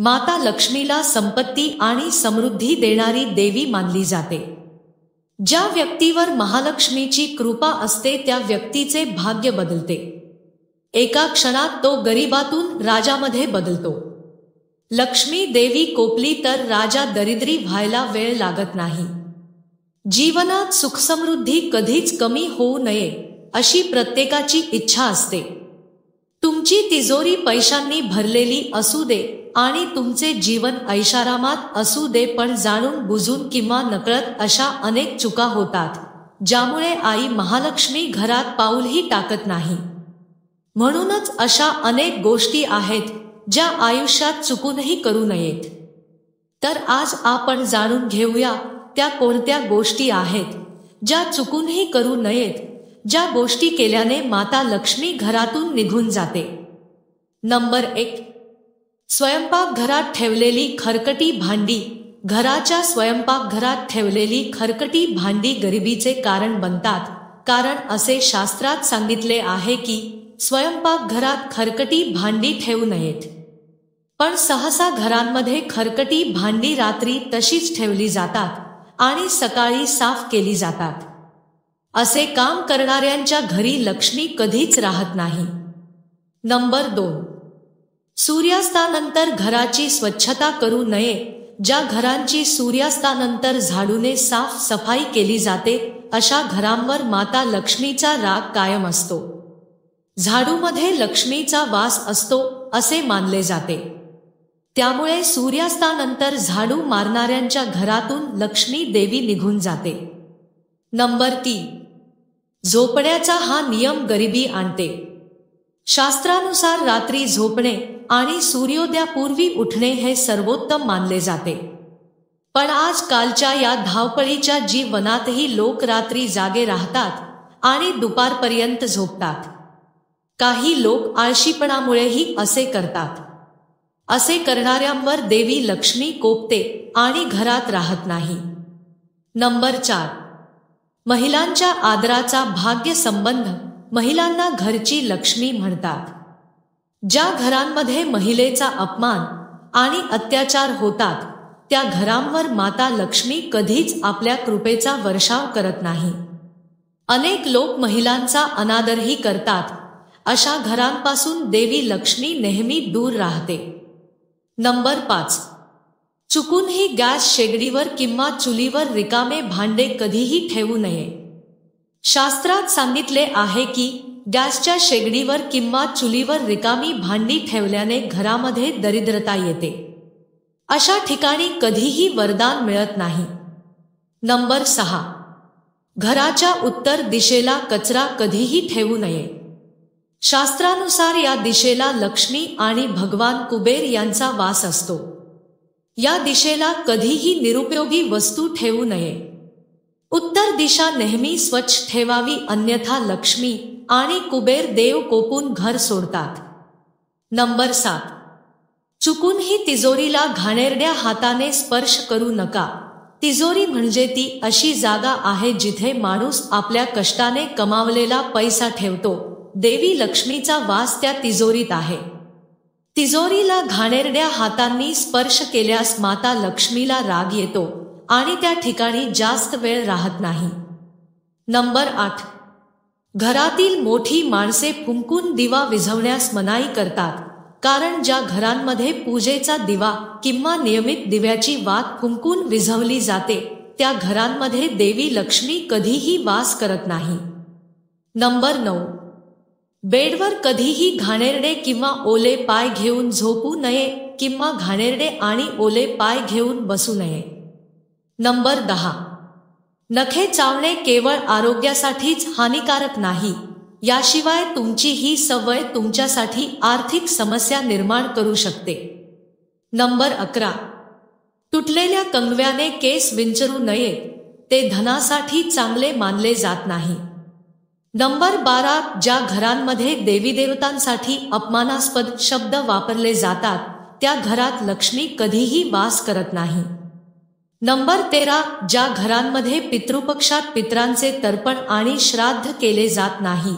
माता लक्ष्मीला संपत्ती आणि समृद्धी देणारी देवी मानली जाते। ज्या व्यक्तीवर महालक्ष्मीची कृपा असते त्या व्यक्तीचे भाग्य बदलते। एका क्षणात तो गरिबातून राजामध्ये बदलतो। लक्ष्मी देवी कोपली तर राजा दरिद्री व्हायला वेळ लागत नाही। जीवनात सुखसमृद्धी कधीच कमी होऊ नये अशी प्रत्येकाची इच्छा असते। तुमची तिजोरी पैशांनी भरलेली असू दे आणि तुमचे जीवन ऐशारामात असू दे, पण जाणून बुजून किंवा नकळत अशा अनेक चुका होतात ज्यामुळे आई महालक्ष्मी घरात पाऊलही टाकत नाही। म्हणूनच अशा अनेक गोष्टी आहेत ज्या आयुष्यात चुकूनही करू नयेत। तर आज आपण जाणून घेऊया त्या कोणत्या गोष्टी आहेत ज्या चुकूनही करू नयेत, ज्या गोष्टी केल्याने माता लक्ष्मी घरातून निघून जाते। नंबर 1, स्वयंपाकघरात ठेवलेली खरकटी भांडी। घराच्या स्वयंपाकघरात ठेवलेली खरकटी भांडी गरिबीचे कारण बनतात, कारण असे शास्त्रात सांगितले आहे की स्वयंपाकघरात खरकटी भांडी ठेवू नयेत। पण सहसा घरांमध्ये खरकटी भांडी रात्री तशीच ठेवली जातात आणि सकाळी साफ केली जातात। असे काम करणाऱ्यांच्या घरी लक्ष्मी कधीच राहत नाही। नंबर 2, सूर्यास्तानंतर घराची स्वच्छता करू नये। ज्या घरांची सूर्यास्तानंतर झाडूने साफ सफाई केली जाते अशा घरांवर माता लक्ष्मीचा राग कायम असतो। झाडूमध्ये लक्ष्मीचा वास असतो असे मानले जाते। त्यामुळे सूर्यास्तानंतर झाडू मारणाऱ्यांच्या घरातून लक्ष्मी देवी निघून जाते। नंबर 3, झोपण्याचा हा नियम गरिबी आणते। शास्त्रानुसार रात्री झोपणे आणि सूर्योदयापूर्वी उठणे हे सर्वोत्तम मानले जाते। पण आजकालच्या या धावपळीच्या जीवनातही लोक रात्री जागे राहतात आणि दुपारपर्यंत झोपतात। काही लोक आळशीपणामुळेही असे करतात। असे करणाऱ्यांवर देवी लक्ष्मी कोपते आणि घरात राहत नाही। नंबर 4, महिलांच्या आदराचा भाग्य संबंध। महिलांना घरची लक्ष्मी म्हणतात। ज्या घरांमध्ये महिलेचा अपमान आणि अत्याचार होतात त्या घरांवर माता लक्ष्मी कधीच आपल्या कृपेचा वर्षाव करत नाही। अनेक लोक महिलांचा अनादरही करतात। अशा घरांपासून देवी लक्ष्मी नेहमी दूर राहते। नंबर 5, चुकूनही गॅस शेगडीवर किंवा चुलीवर रिकामे भांडे कधीही ठेवू नये। शास्त्रात सांगितले आहे की गॅसच्या शेगडीवर किंवा चुलीवर रिकामी भांडी ठेवल्याने घरामध्ये दरिद्रता येते। अशा ठिकाणी कधीही वरदान मिळत नाही। नंबर 6, घराच्या उत्तर दिशेला कचरा कधीही ठेवू नये। शास्त्रानुसार या दिशेला लक्ष्मी आणि भगवान कुबेर यांचा वास असतो। या दिशेला कधीही निरुपयोगी वस्तू ठेवू नये। उत्तर दिशा नेहमी स्वच्छ ठेवावी, अन्यथा लक्ष्मी आणि कुबेर देव कोपून घर सोडतात। नंबर 7, चुकूनही तिजोरीला घाणेरड्या हाताने स्पर्श करू नका। तिजोरी म्हणजे ती अशी जागा आहे जिथे माणूस आपल्या कष्टाने कमावलेला पैसा ठेवतो। देवी लक्ष्मीचा वास त्या तिजोरीत आहे। तिजोरीला घाणेरड्या हातांनी स्पर्श केल्यास माता लक्ष्मीला राग येतो आणि त्या ठिकाणी जास्त वेळ राहत नाही। नंबर 8, घरातील मोठी माणसे फुंकून दिवा विझवण्यास मनाई करतात, कारण ज्या घरांमध्ये पूजेचा दिवा किंवा नियमित दिव्याची वात फुंकून विझवली जाते त्या घरांमध्ये देवी लक्ष्मी कधीही वास करत नाही। नंबर 9, बेडवर कधीही घाणेरडे किंवा ओले पाय घेऊन झोपू नये किंवा घाणेरडे आणि ओले पाय घेऊन बसू नये। नंबर 10, नखे चावणे केवळ आरोग्यासाठीच हानिकारक नाही, याशिवाय तुमची ही सवय तुमच्यासाठी आर्थिक समस्या निर्माण करू शकते। नंबर 11, तुटलेल्या कंगव्याने केस विंचरू नये, ते धनासाठी चांगले मानले जात नाही। नंबर 12, ज्या घरांमध्ये देवीदेवतांसाठी अपमानास्पद शब्द वापरले जातात त्या घरात लक्ष्मी कधीही वास करत नाही। नंबर 13, ज्या घरांमध्ये पितृपक्षात पितरांचे तर्पण आणि श्राद्ध केले जात नाही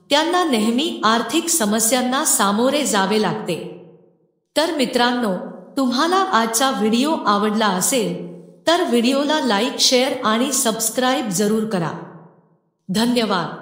त्यांना नेहमी आर्थिक समस्यांना सामोरे जावे लागते। तर मित्रांनो, तुम्हाला आजचा व्हिडिओ आवडला असेल तर व्हिडिओला लाईक, शेअर आणि सबस्क्राईब जरूर करा. धन्यवाद.